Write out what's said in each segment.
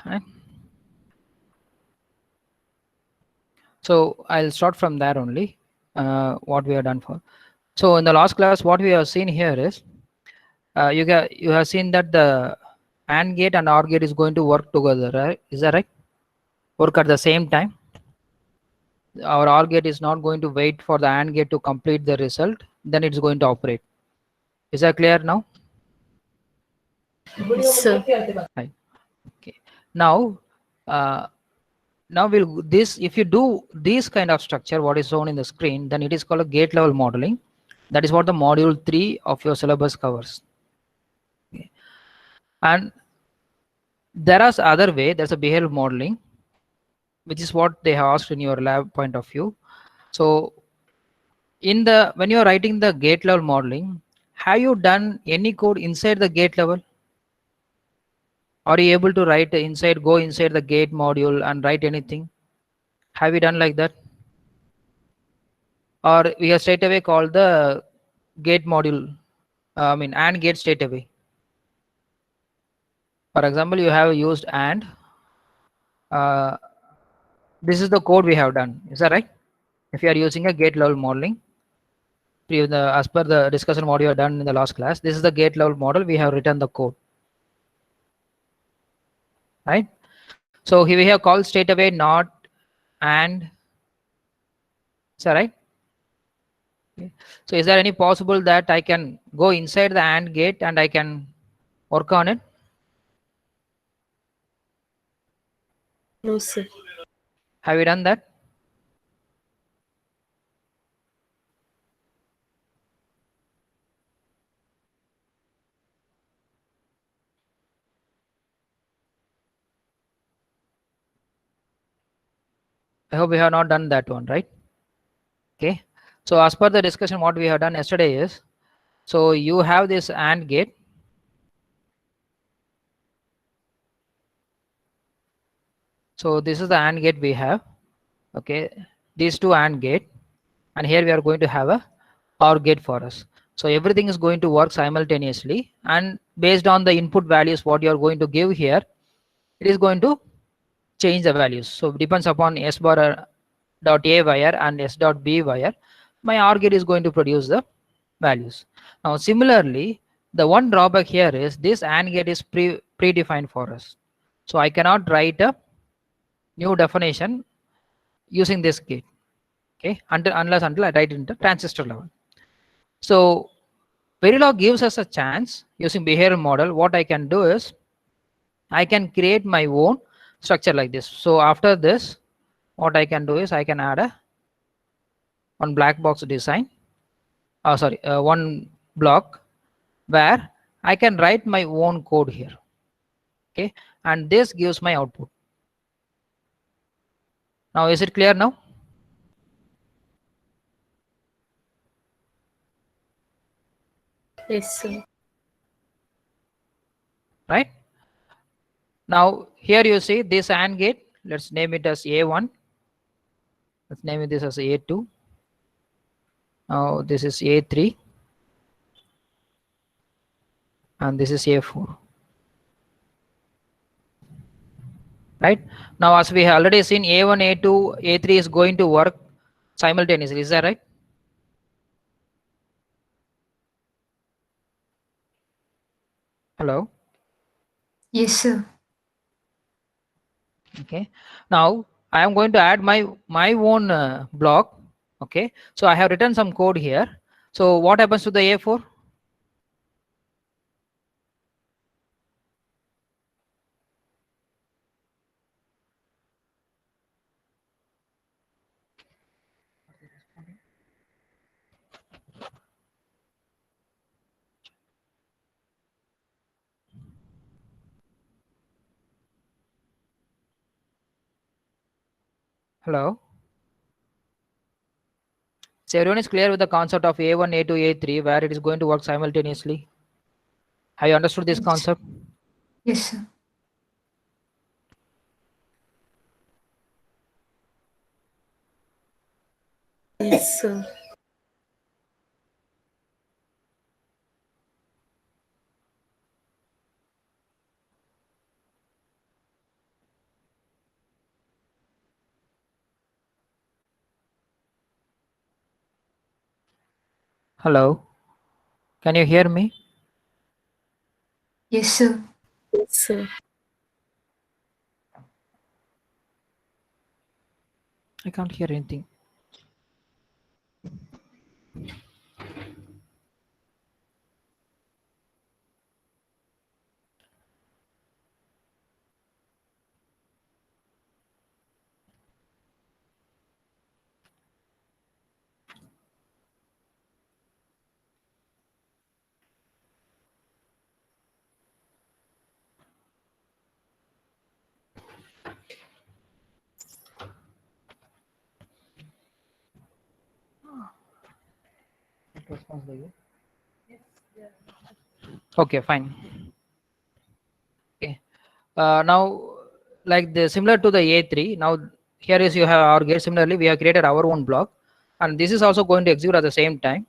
Right? So I'll start from there only. What we have done for. So in the last class, what we have seen here is you have seen that the AND gate and OR gate is going to work together, right? Is that right? Work at the same time. Our OR gate is not going to wait for the AND gate to complete the result. Then it's going to operate. Is that clear now? Yes, sir. Right. Okay. Now, uh, now we'll this if you do this kind of structure, what is shown in the screen, then it is called a gate level modeling. That is what the module 3 of your syllabus covers. Okay. And there is other way. There's a behavioral modeling, which is what they have asked in your lab point of view. So in the when you are writing the gate level modeling, have you done any code inside the gate level? Are you able to write inside, go inside the gate module and write anything? Have you done like that? Or we have straight away called the gate module, I mean AND gate straight away. For example, you have used AND. Uh, this is the code we have done. Is that right? If you are using a gate level modeling, as per the discussion what you have done in the last class, this is the gate level model. We have written the code, right? So here we have called straight away not and. Is that right? Okay. So is there any possible that I can go inside the AND gate and I can work on it? No, sir. Have you done that? I hope we have not done that one, right? Okay. So as per the discussion, what we have done yesterday is, so you have this AND gate. So this is the AND gate we have. Okay. These two AND gate, and here we are going to have a OR gate for us. So everything is going to work simultaneously, and based on the input values what you are going to give here, it is going to change the values. So it depends upon S bar dot A wire and S dot B wire. My OR gate is going to produce the values. Now similarly, the one drawback here is this AND gate is predefined for us. So I cannot write a new definition using this gate. Okay, unless I write it into transistor level. So Verilog gives us a chance using behavioral model. What I can do is I can create my own structure like this. So after this, what I can do is I can add a one black box design. One block where I can write my own code here. Okay, and this gives my output. Now is it clear now? Yes, sir. Right? Now here you see this AND gate. Let's name it as A1. Let's name it this as A2. Now this is A3 and this is A4. Right? Now as we have already seen, A1, A2, A3 is going to work simultaneously. Is that right? Hello? Yes, sir. Okay. Now I am going to add my own block. Okay. So I have written some code here. So what happens to the A4? Hello? So everyone is clear with the concept of A1, A2, A3, where it is going to work simultaneously. Have you understood this Yes. concept? Yes, sir. Yes, sir. Hello, can you hear me? Yes, sir. Yes, sir. I can't hear anything. Okay, fine. Okay. Now, like the similar to the A3, now here is you have our gate. Similarly, we have created our own block, and this is also going to execute at the same time.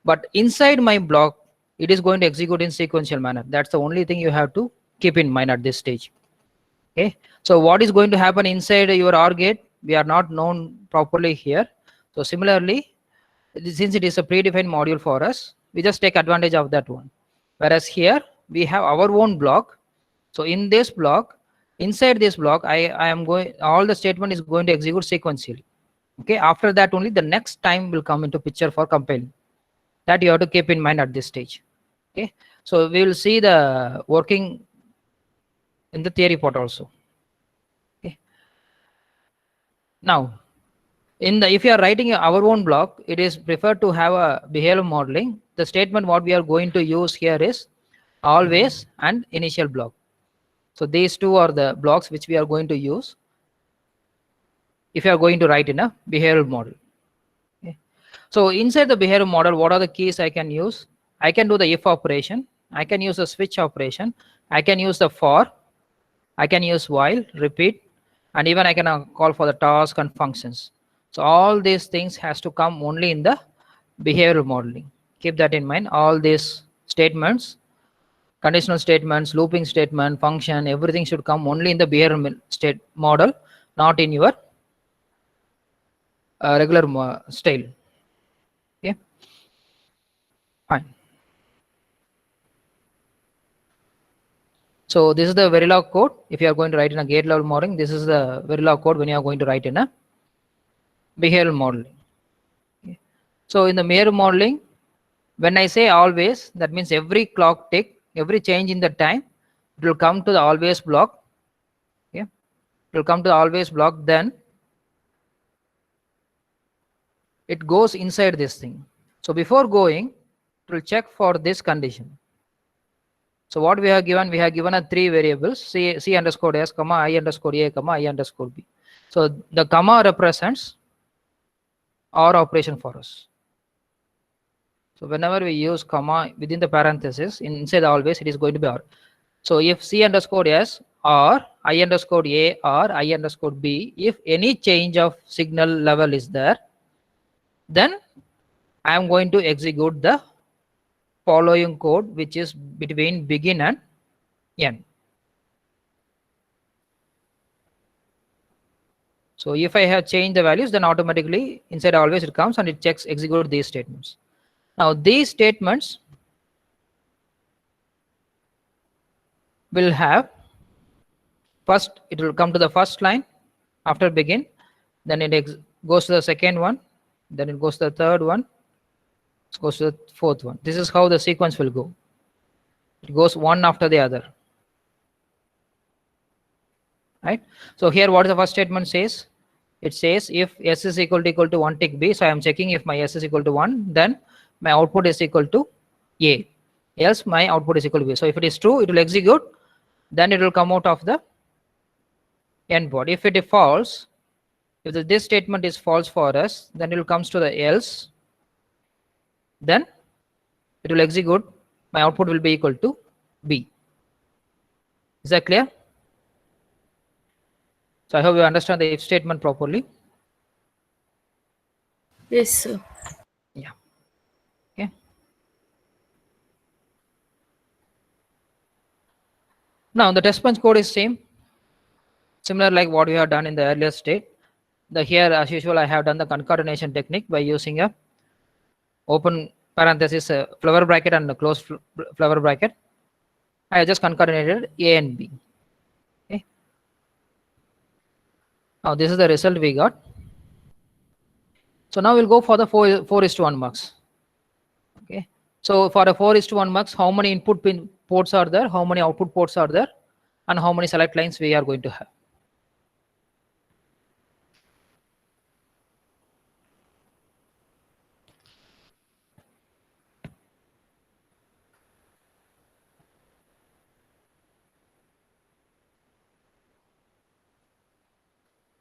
But inside my block, it is going to execute in sequential manner. That's the only thing you have to keep in mind at this stage. Okay. So what is going to happen inside your OR gate? We are not known properly here. So similarly, since it is a predefined module for us, we just take advantage of that one. Whereas here we have our own block. So in this block, inside this block, I am going, all the statement is going to execute sequentially. Okay, after that only the next time will come into picture for compiling. That you have to keep in mind at this stage. Okay, so we will see the working in the theory part also. Okay, now in the, if you are writing our own block, it is preferred to have a behavioral modeling. The statement what we are going to use here is always and initial block. So these two are the blocks which we are going to use if you are going to write in a behavioral model. Okay. So inside the behavioral model, what are the keys I can use? I can do the if operation. I can use the switch operation. I can use the for. I can use while, repeat, and even I can call for the task and functions. So all these things has to come only in the behavioral modeling. Keep that in mind. All these statements, conditional statements, looping statement, function, everything should come only in the behavioral state model, not in your regular style. Okay, fine. So this is the Verilog code. If you are going to write in a gate level modeling, this is the Verilog code when you are going to write in a behavioral modeling. Okay. So in the behavioral modeling, when I say always, that means every clock tick, every change in the time, it will come to the always block. Okay, it will come to the always block. Then it goes inside this thing. So before going, it will check for this condition. So what we have given a three variables, c underscore s, comma I underscore a, comma I underscore b. So the comma represents OR operation for us. So whenever we use comma within the parenthesis, inside always, it is going to be OR. So if c underscore s or I underscore a or I underscore b, if any change of signal level is there, then I am going to execute the following code, which is between begin and end. So if I have changed the values, then automatically inside always it comes and it checks execute these statements. Now these statements will have, first it will come to the first line after begin, then it goes to the second one, then it goes to the third one, it goes to the fourth one. This is how the sequence will go. It goes one after the other. Right? So here what the first statement says? It says if s is equal to 1 tick b, so I am checking if my s is equal to 1, then my output is equal to a, else my output is equal to b. So if it is true, it will execute, then it will come out of the end board. If it is false, if this statement is false for us, then it will comes to the else, then it will execute, my output will be equal to b. Is that clear? So I hope you understand the if statement properly. Yes, sir. Yeah. Okay. Now the test bench code is same, similar like what we have done in the earlier state. The here as usual I have done the concatenation technique by using a open parenthesis flower bracket and close flower bracket. I have just concatenated A and B. Okay. Now this is the result we got. So now we'll go for the 4:1 mux. Okay. So for a 4:1 mux, how many input pin ports are there? How many output ports are there? And how many select lines we are going to have?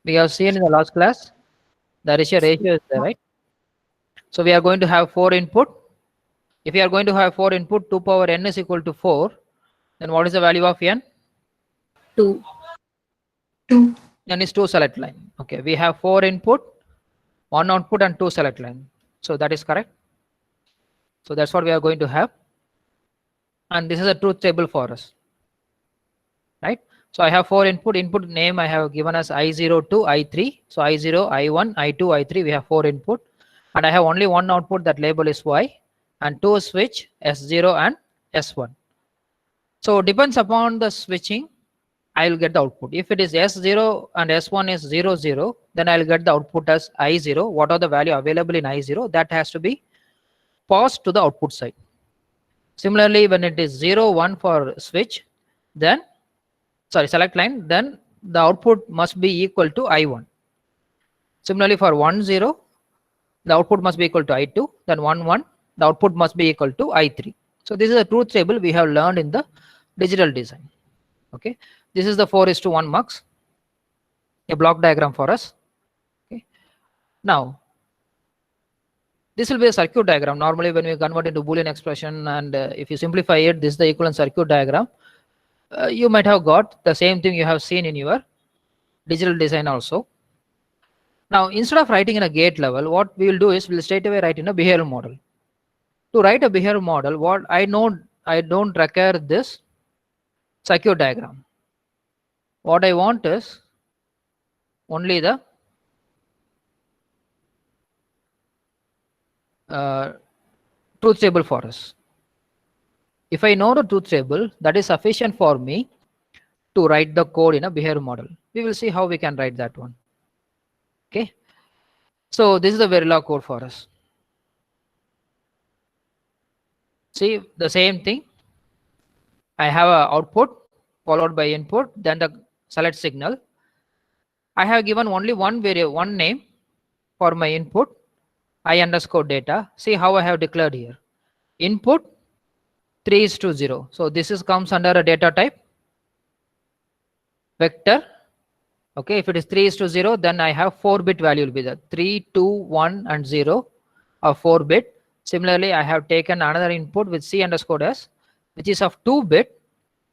We have seen in the last class, the ratio is there, right? So we are going to have 4 input. If we are going to have 4 input, 2 power n is equal to 4, then what is the value of n? 2. 2. N is 2 select line. Okay, we have 4 input, 1 output and 2 select line. So that is correct. So that's what we are going to have. And this is a truth table for us, right? So I have 4 input name I have given as I0 to I3. So I0, I1, I2, I3, we have 4 input. And I have only one output, that label is Y, and 2 switch S0 and S1. So depends upon the switching, I will get the output. If it is S0 and S1 is 0, 0, then I will get the output as I0. What are the value available in I0? That has to be passed to the output side. Similarly, when it is 0, 1 for switch, then select line, then the output must be equal to I1. Similarly, for 1, 0, the output must be equal to I2. Then 1, 1, the output must be equal to I3. So this is a truth table we have learned in the digital design. Okay, this is the 4:1 mux, a block diagram for us. Okay, now this will be a circuit diagram. Normally, when we convert into Boolean expression, and if you simplify it, this is the equivalent circuit diagram. You might have got the same thing you have seen in your digital design also. Now, instead of writing in a gate level, what we will do is we'll straight away write in a behavioral model. To write a behavioral model, what I know, I don't require this circuit diagram. What I want is only the truth table for us. If I know the truth table, that is sufficient for me to write the code in a behavior model. We will see how we can write that one. Okay. So this is the Verilog code for us. See the same thing. I have a output followed by input, then the select signal. I have given only one name for my input, I underscore data. See how I have declared here. Input 3:0. So this is comes under a data type vector. Okay, if it is 3:0, then I have 4-bit value will be there. 3, 2, 1, and 0 are 4-bit. Similarly, I have taken another input with C underscore S, which is of 2-bit,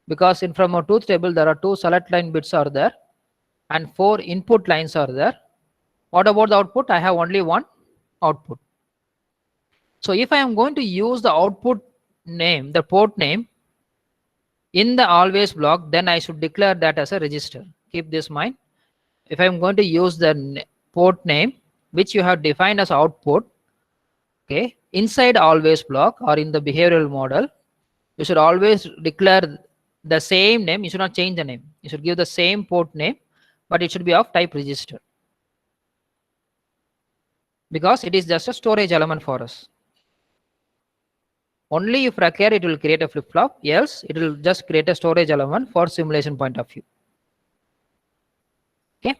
because in from a truth table there are 2 select line bits are there and 4 input lines are there. What about the output? I have only one output. So if I am going to use the output name, the port name in the always block, then I should declare that as a register. Keep this in mind. If I'm going to use the port name which you have defined as output, okay, inside always block or in the behavioral model, you should always declare the same name. You should not change the name. You should give the same port name, but it should be of type register, because it is just a storage element for us. Only if required it will create a flip-flop, else it will just create a storage element for simulation point of view. Okay.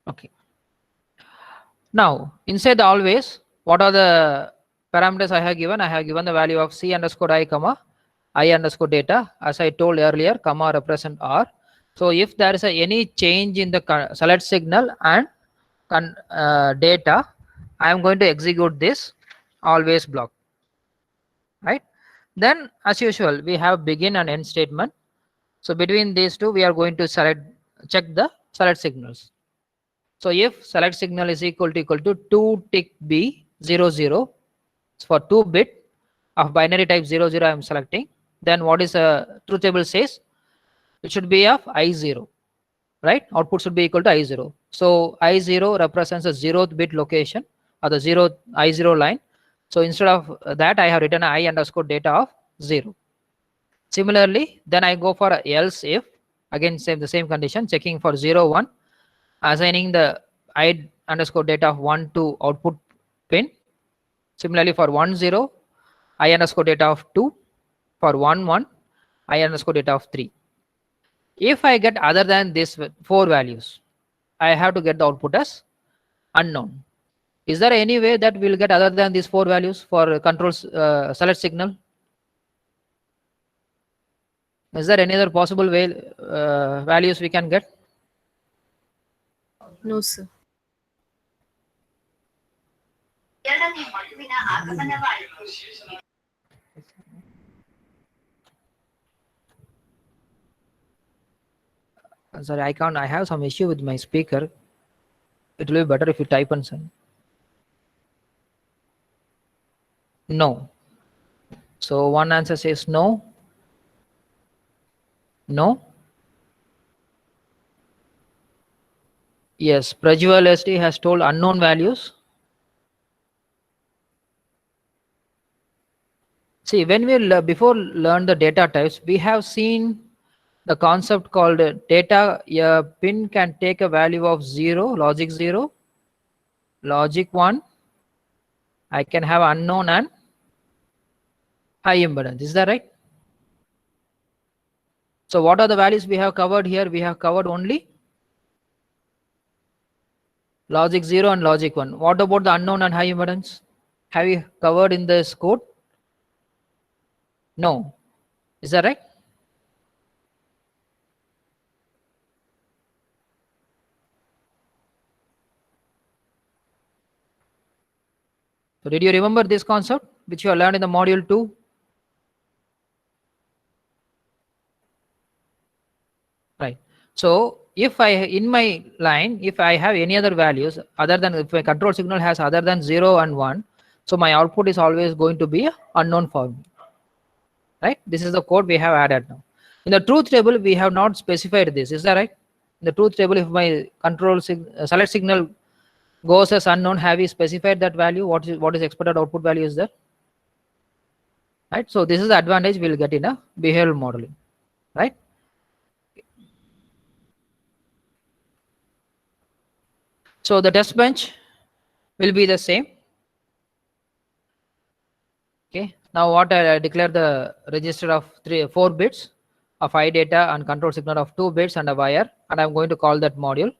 Okay. Now, inside the always, what are the parameters I have given? I have given the value of C underscore I, comma, I underscore data, as I told earlier, comma represent R. So if there is any change in the select signal and data, I am going to execute this always block, right? Then as usual, we have begin and end statement. So between these two, we are going to check the select signals. So if select signal is equal to 2 tick B 0 0 for 2-bit, of binary type 0 0 I am selecting, then what is a truth table says? It should be of I0, right? Output should be equal to I0. So I0 represents a 0th bit location or the 0th I0 line. So instead of that, I have written I underscore data of 0. Similarly, then I go for else if, again same the same condition, checking for 0 1, assigning the I underscore data of 1 to output pin. Similarly for 1 0, I underscore data of 2. For 1 1, I underscore data of 3. If I get other than these 4 values, I have to get the output as unknown. Is there any way that we'll get other than these 4 values for controls select signal? Is there any other possible way values we can get? No, sir. Sorry, I can't. I have some issue with my speaker. It will be better if you type and send. No. So one answer says no. No. Yes, Prajwal SD has told unknown values. See, when we before learn the data types, we have seen the concept called data. A pin can take a value of 0, logic 0, logic 1. I can have unknown and high impedance. Is that right? So what are the values we have covered here? We have covered only logic 0 and logic 1. What about the unknown and high impedance? Have you covered in this code? No. Is that right? So did you remember this concept which you have learned in the module 2? Right. So if I in my line, if I have any other values other than, if my control signal has other than 0 and 1, so my output is always going to be unknown for me. Right? This is the code we have added now. In the truth table, we have not specified this. Is that right? In the truth table, if my select signal goes as unknown, have we specified that value? What is expected output value is there? Right? So this is the advantage we'll get in a behavioral modeling. Right? So the test bench will be the same. Okay. Now what I declare the register of 4 bits of I data and control signal of 2 bits and a wire, and I'm going to call that module.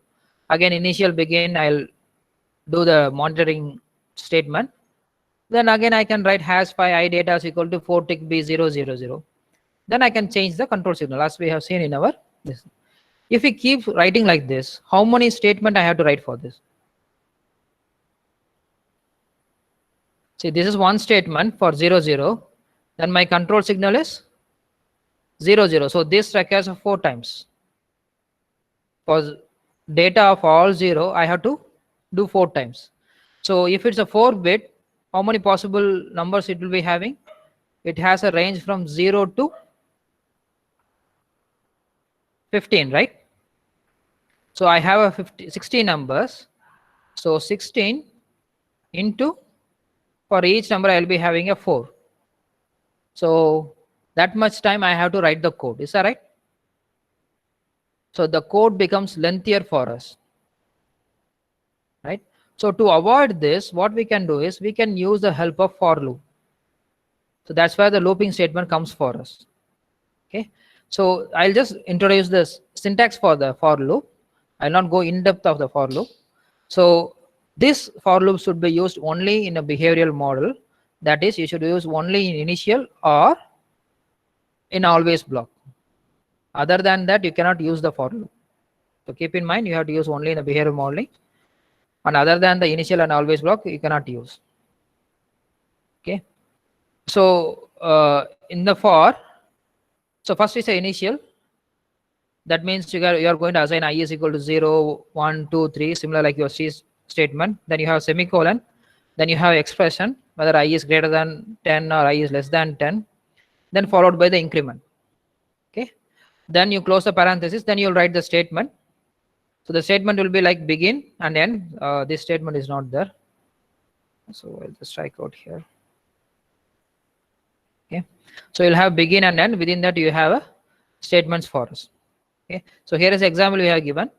Again, initial begin, I'll do the monitoring statement. Then again I can write hash phi I data is equal to 4 tick b 0 0 0. Then I can change the control signal as we have seen in our this. If we keep writing like this, how many statement I have to write for this? See, this is one statement for 0 0. Then my control signal is 0 0. So this requires 4 times. For data of all 0, I have to do 4 times. So if it's a 4 bit, how many possible numbers it will be having? It has a range from 0 to 15, right? So I have a 16 numbers. So 16 into, for each number I will be having a 4. So that much time I have to write the code. Is that right? So the code becomes lengthier for us, right? So to avoid this, what we can do is we can use the help of for loop. So that's where the looping statement comes for us. Okay. So I'll just introduce this syntax for the for loop. I'll not go in depth of the for loop. So this for loop should be used only in a behavioral model. That is, you should use only in initial or in always block. Other than that, you cannot use the for loop. So keep in mind, you have to use only in the behavioral modeling. And other than the initial and always block, you cannot use. Okay. So in the for, so first is the initial. That means you are going to assign I is equal to 0, 1, 2, 3, similar like your C statement. Then you have semicolon. Then you have expression. whether I is greater than 10 or I is less than 10, then followed by the increment. Okay, then you close the parenthesis, then you'll write the statement. So the statement will be like begin and end. This statement is not there, so I'll just strike out here. Okay, so you'll have begin and end. Within that you have a statements for us. Okay, so here is example we have given.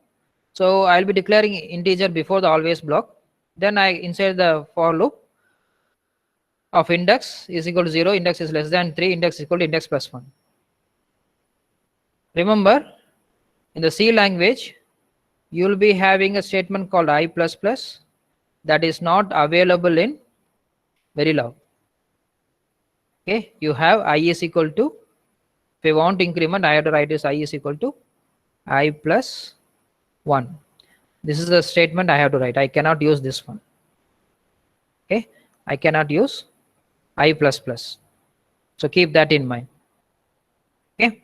So I'll be declaring integer before the always block. Then I inside the for loop of index is equal to 0, index is less than 3, index is equal to index plus 1. Remember, in the C language, you will be having a statement called I++ that is not available in Verilog. Okay, you have I is equal to, if you want to increment, I have to write this I is equal to I plus 1. This is the statement I have to write. I cannot use this one. Okay, I cannot use I++. So keep that in mind. Okay.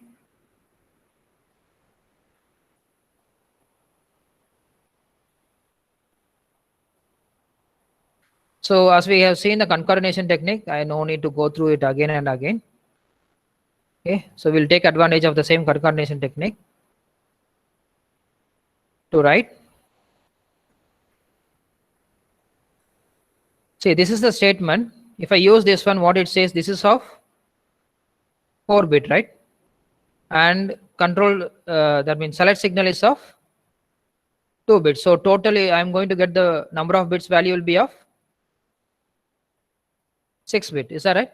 So as we have seen the concatenation technique, I no need to go through it again and again. Okay, so we'll take advantage of the same concatenation technique to write. See, this is the statement. If I use this one, what it says, this is of 4-bit, right? And control, that means select signal is of 2 bits. So totally I'm going to get the number of bits value will be of 6 bit. Is that right?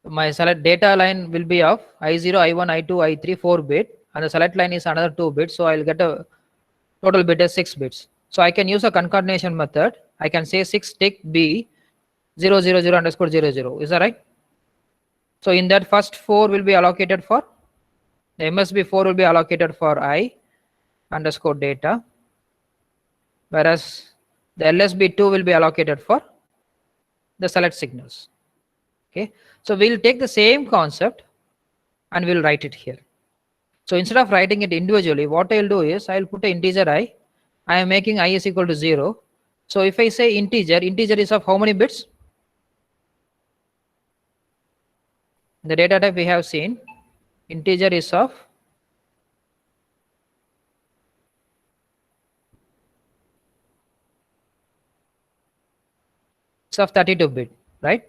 My select data line will be of I0, I1, I2, I3, 4 bit, and the select line is another 2 bits. So I'll get a total bit as 6 bits. So I can use a concatenation method. I can say 6 tick B 000 underscore 00. Is that right? So in that first 4 will be allocated for the MSB 4 will be allocated for I underscore data, whereas the LSB 2 will be allocated for the select signals. Okay, so we'll take the same concept and we'll write it here. So instead of writing it individually, what I'll do is I'll put an integer I. I am making I is equal to 0. So if I say integer, integer is of how many bits? In the data type we have seen integer is of it's of 32-bit, right?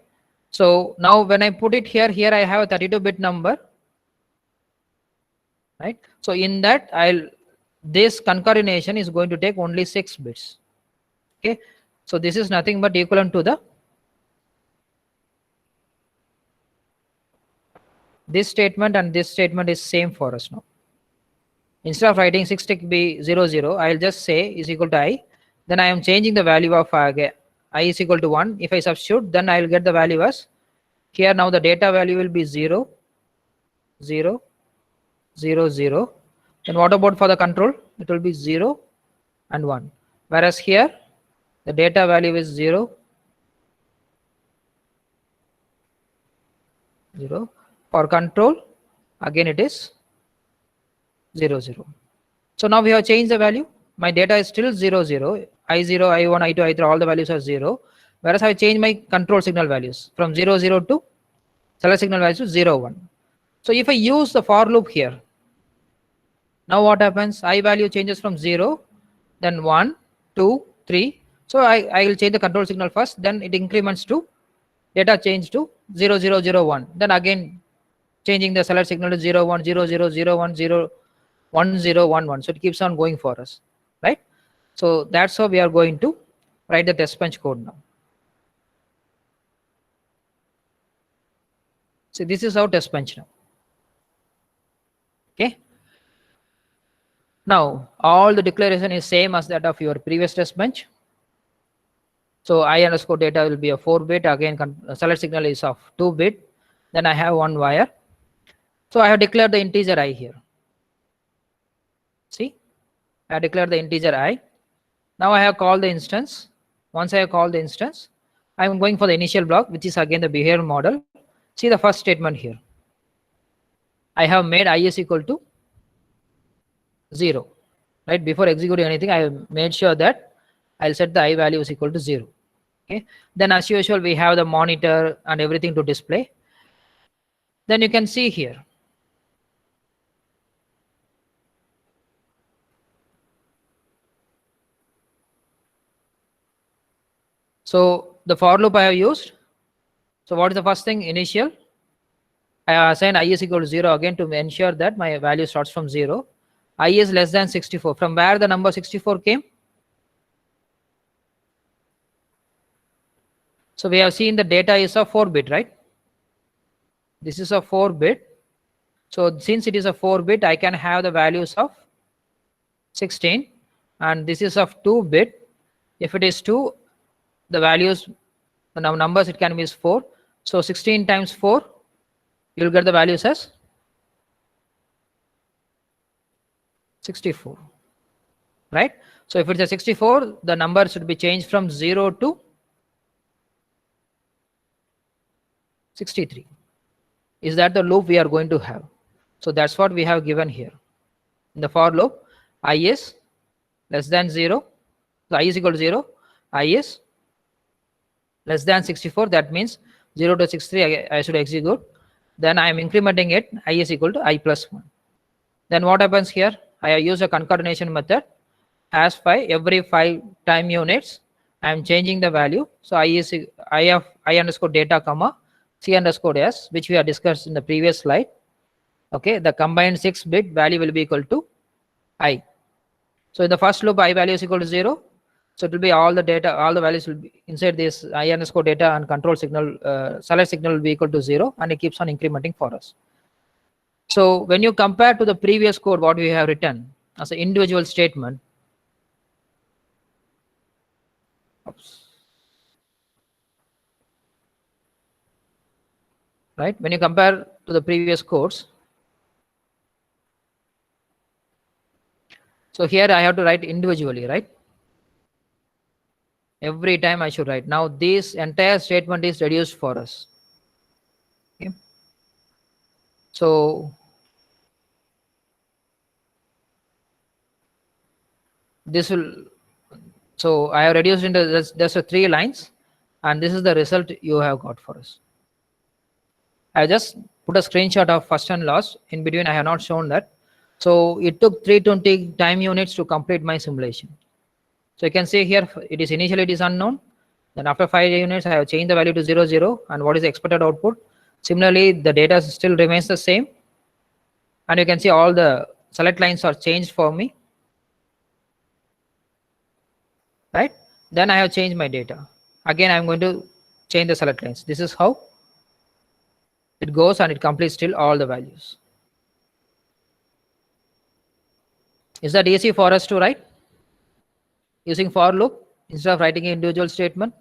So now when I put it here, I have a 32-bit number, right? So in that this concatenation is going to take only 6 bits. Okay, so this is nothing but equivalent to this statement, and this statement is same for us now. Instead of writing 6 tick B 00, I'll just say is equal to I. Then I am changing the value of I is equal to 1. If I substitute, then I'll get the value as here. Now the data value will be 0, 0, 0, 0. Then what about for the control? It will be 0 and 1. Whereas here the data value is 0, 0. For control, again it is 0, 0. So now we have changed the value. My data is still 0, 0. I0, I1, I2, I3, all the values are 0. Whereas I change my control signal values from 0, 0 to select signal values to 0, 1. So if I use the for loop here, now what happens? I value changes from 0, then 1, 2, 3. So I will change the control signal first, then it increments to data change to 0, 0, 0, 1. Then again changing the select signal to 0, 1, 0, 0, 0, 1, 0, 1, 0, 1, 1. So it keeps on going for us, right? So that's how we are going to write the test bench code now. So this is our test bench now. Okay. Now all the declaration is same as that of your previous test bench. So I underscore data will be a 4-bit. Again, select signal is of 2-bit. Then I have one wire. So I have declared the integer I here. See, I have declared the integer I. Now I have called the instance. Once I have called the instance, I am going for the initial block, which is again the behavior model. See the first statement here. I have made I is equal to 0. Right? Before executing anything, I have made sure that I'll set the I value is equal to 0. Okay, then as usual we have the monitor and everything to display. Then you can see here, so the for loop I have used. So what is the first thing? Initial. I assign I is equal to 0 again to ensure that my value starts from 0. I is less than 64. From where the number 64 came? So we have seen the data is a 4-bit, right? This is a 4-bit. So since it is a 4-bit, I can have the values of 16, and this is of 2-bit. If it is 2, the values, the numbers it can be is 4. So 16 times 4, you will get the values as 64, right? So if it's a 64, the number should be changed from 0 to 63. Is that the loop we are going to have? So that's what we have given here. In the for loop, I is less than 0, so I is equal to 0, I is less than 64, that means 0 to 63 I should execute. Then I am incrementing it, I is equal to I plus 1. Then what happens here? I use a concatenation method. As 5, every 5 time units, I am changing the value. So I is I of I underscore data comma C underscore S, which we have discussed in the previous slide. Okay, the combined 6-bit value will be equal to I. So in the first loop, I value is equal to 0. So it will be all the data, all the values will be inside this I underscore data, and control signal, select signal will be equal to 0, and it keeps on incrementing for us. So when you compare to the previous code, what we have written as an individual statement, right? When you compare to the previous codes, so here I have to write individually, right? Every time I should write. Now this entire statement is reduced for us. Okay. So this will, so I have reduced into this, there's a 3 lines, and this is the result you have got for us. I just put a screenshot of first and last. In between I have not shown that. So it took 320 time units to complete my simulation. So you can see here, it is initially it is unknown. Then after 5 units, I have changed the value to 0, 0. And what is the expected output? Similarly, the data still remains the same. And you can see all the select lines are changed for me. Right? Then I have changed my data. Again, I'm going to change the select lines. This is how it goes, and it completes still all the values. Is that easy for us to write? Using for loop instead of writing an individual statement?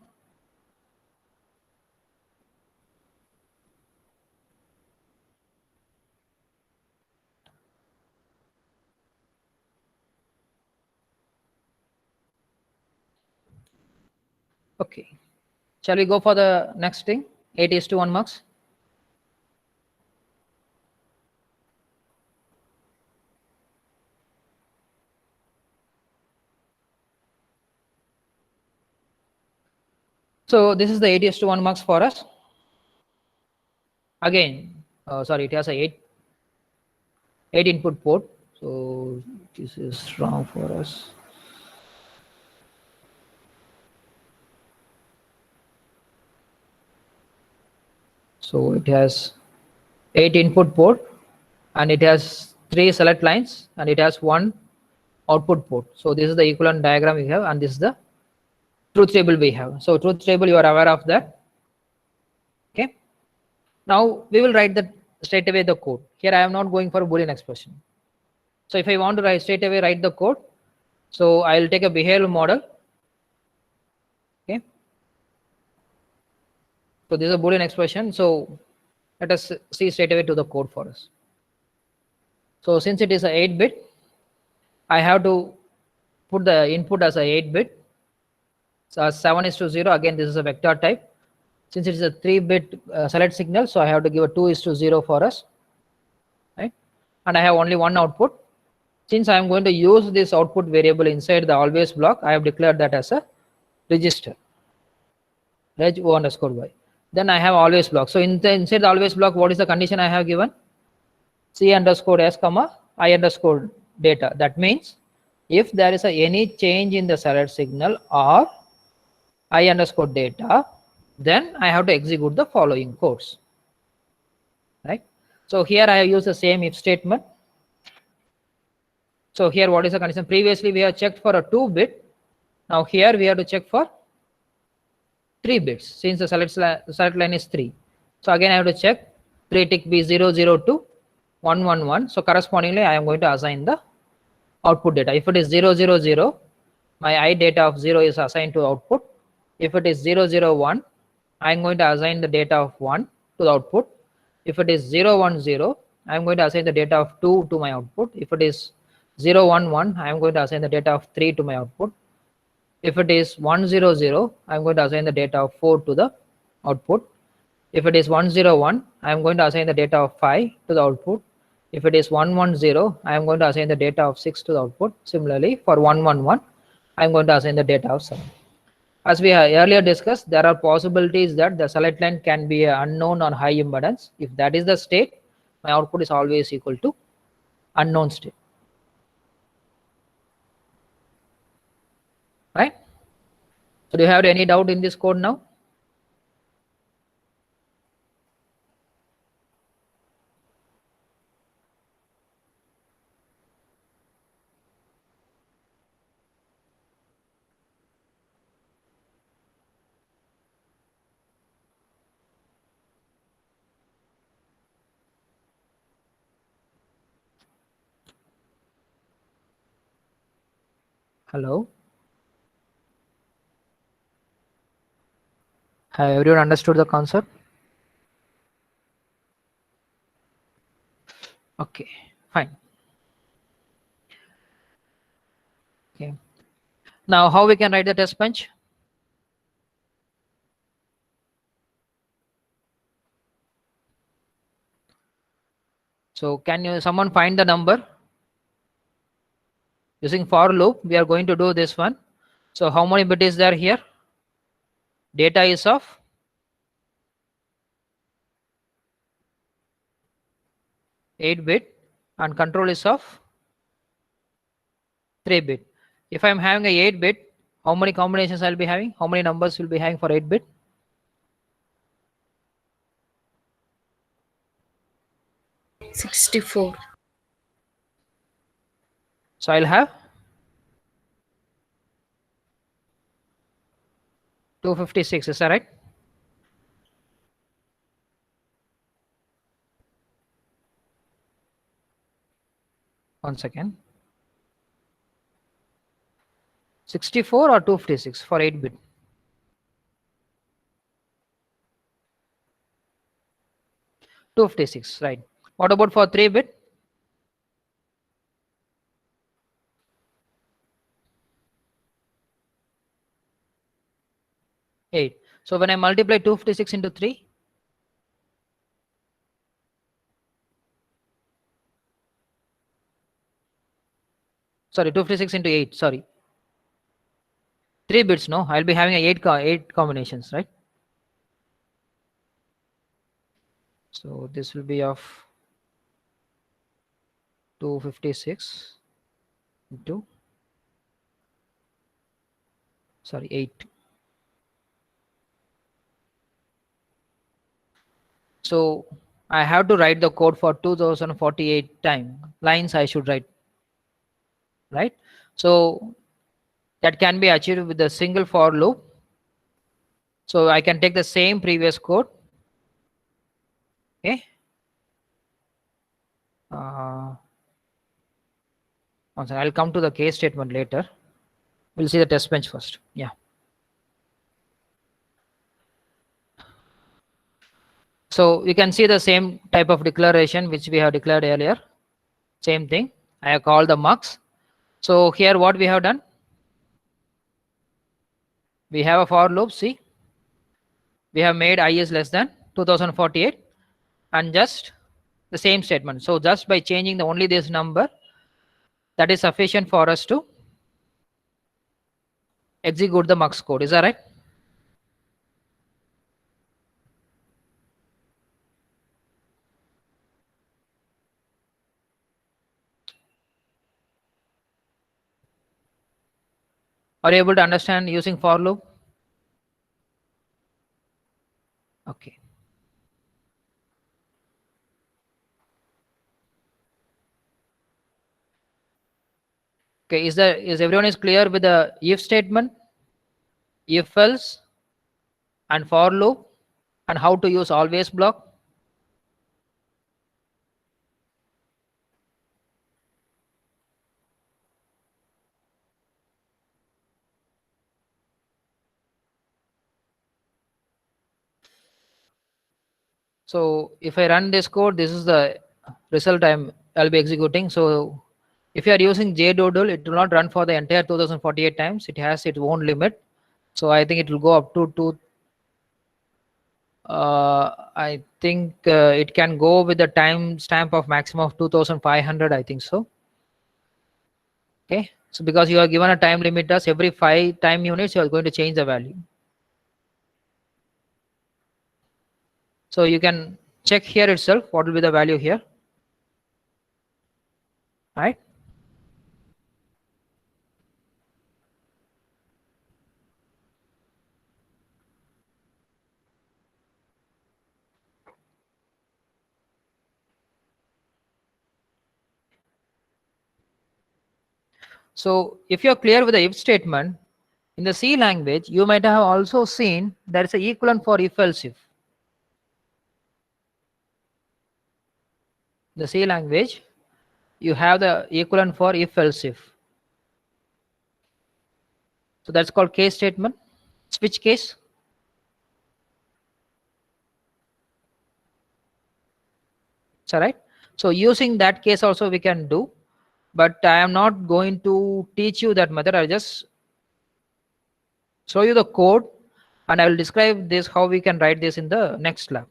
Okay. Shall we go for the next thing? 8:1 marks. So this is the 8:1 marks for us. Again, sorry, it has a 8 input port. So this is wrong for us. So it has 8 input port, and it has 3 select lines, and it has 1 output port. So this is the equivalent diagram we have, and this is the truth table we have. So truth table, you are aware of that. Okay. Now we will write the straight away the code. Here I am not going for a Boolean expression. So if I want to write straight away write the code, so I will take a behavioral model. Okay. So this is a Boolean expression. So let us see straight away to the code for us. So since it is a 8-bit, I have to put the input as a 8-bit. So 7:0. Again, this is a vector type. Since it is a 3-bit select signal, so I have to give a 2:0 for us, right? And I have only one output. Since I am going to use this output variable inside the always block, I have declared that as a register. reg o underscore y. Then I have always block. So inside the always block, what is the condition I have given? C underscore s comma I underscore data. That means if there is any change in the select signal or I underscore data, then I have to execute the following codes. Right? So here I have used the same if statement. So here what is the condition? Previously we have checked for a 2-bit. Now here we have to check for 3 bits since the select line is 3. So again I have to check 3 tick be 002 111. So correspondingly I am going to assign the output data. If it is 000, my I data of 0 is assigned to output. If it is 001, I am going to assign the data of 1 to the output. If it is 010, I am going to assign the data of 2 to my output. If it is 011, I am going to assign the data of 3 to my output. If it is 100, I am going to assign the data of 4 to the output. If it is 101, I am going to assign the data of 5 to the output. If it is 110, I am going to assign the data of 6 to the output. Similarly, for 111, I am going to assign the data of 7. As we earlier discussed, there are possibilities that the select line can be unknown or high impedance. If that is the state, my output is always equal to unknown state. Right? So do you have any doubt in this code now? Hello? Have everyone understood the concept? Okay, fine. Okay. Now how we can write the test bench? So can you someone find the number? Using for loop, we are going to do this one. So how many bit is there here? Data is of 8-bit and control is of 3-bit. If I am having a 8-bit, how many combinations I'll be having? How many numbers will be having for 8-bit? 64. So I'll have 256. Is that right? One second. 64 or 256 for 8-bit? 256, right. What about for 3-bit? Eight. So when I multiply 256 into 3, sorry, 256 into 8, sorry. 3 bits, no? I'll be having a 8 combinations, right? So this will be of 256 into, sorry, 8. So I have to write the code for 2048 lines I should write, right? So that can be achieved with a single for loop. So I can take the same previous code. Okay. I'll come to the case statement later. We'll see the test bench first. Yeah. So you can see the same type of declaration which we have declared earlier. Same thing. I have called the mux. So here what we have done? We have a for loop. See, we have made I is less than 2048 and just the same statement. So just by changing the only this number, that is sufficient for us to execute the mux code. Is that right? Are you able to understand using for loop? Okay. Okay, is everyone is clear with the if statement, if else, and for loop, and how to use always block? So if I run this code, this is the result I'll be executing. So if you are using JDoodle, it will not run for the entire 2048 times. It has its own limit. So I think it will go up to two. I think it can go with the time stamp of maximum of 2500. I think so. Okay. So because you are given a time limit as every 5 time units, you are going to change the value. So you can check here itself what will be the value here, right? So if you're clear with the if statement, in the C language, you might have also seen there is an equivalent for if else if. The C language, you have the equivalent for if else if. So that's called case statement, switch case. Is that right? So using that case also we can do, but I am not going to teach you that method. I'll just show you the code and I will describe this how we can write this in the next lab.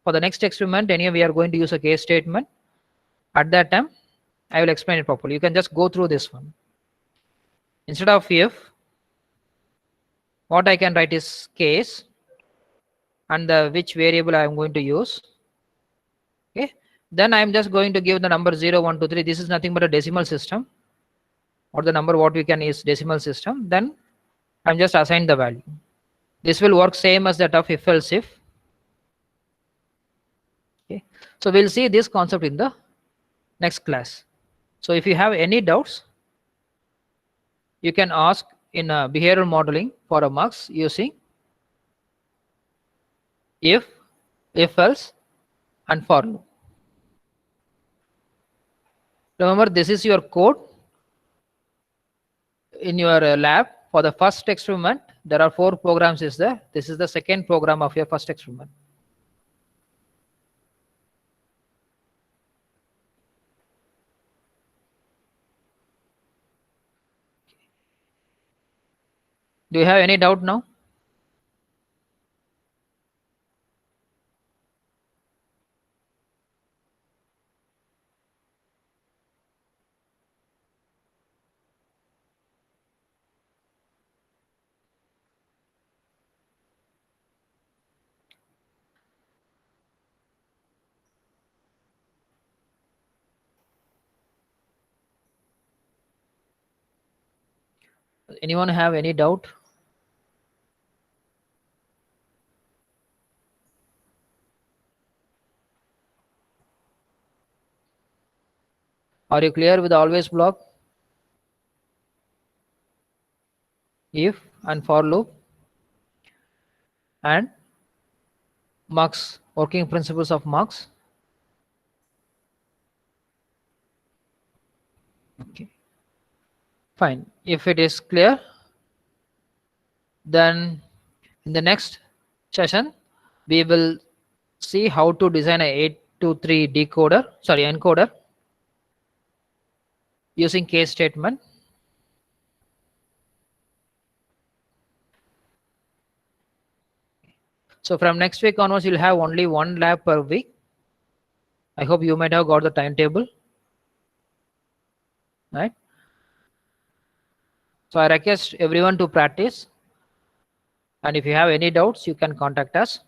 For the next experiment, anyway, we are going to use a case statement. At that time, I will explain it properly. You can just go through this one. Instead of if, what I can write is case and the which variable I am going to use. Okay. Then I am just going to give the number 0, 1, 2, 3. This is nothing but a decimal system. Or the number what we can is decimal system. Then I'm just assign the value. This will work same as that of if else if. Okay. So we'll see this concept in the next class. So if you have any doubts, you can ask in behavioral modeling for a marks using if else, and for loop. Remember, this is your code in your lab for the first experiment. There are 4 programs is there. This is the second program of your first experiment. Do you have any doubt now? Anyone have any doubt? Are you clear with the always block, if and for loop, and marks, working principles of marks? Okay, fine. If it is clear, then in the next session we will see how to design a 823 decoder, sorry, encoder using case statement. So from next week onwards, you'll have only 1 lab per week. I hope you might have got the timetable, right? So I request everyone to practice, and if you have any doubts, you can contact us.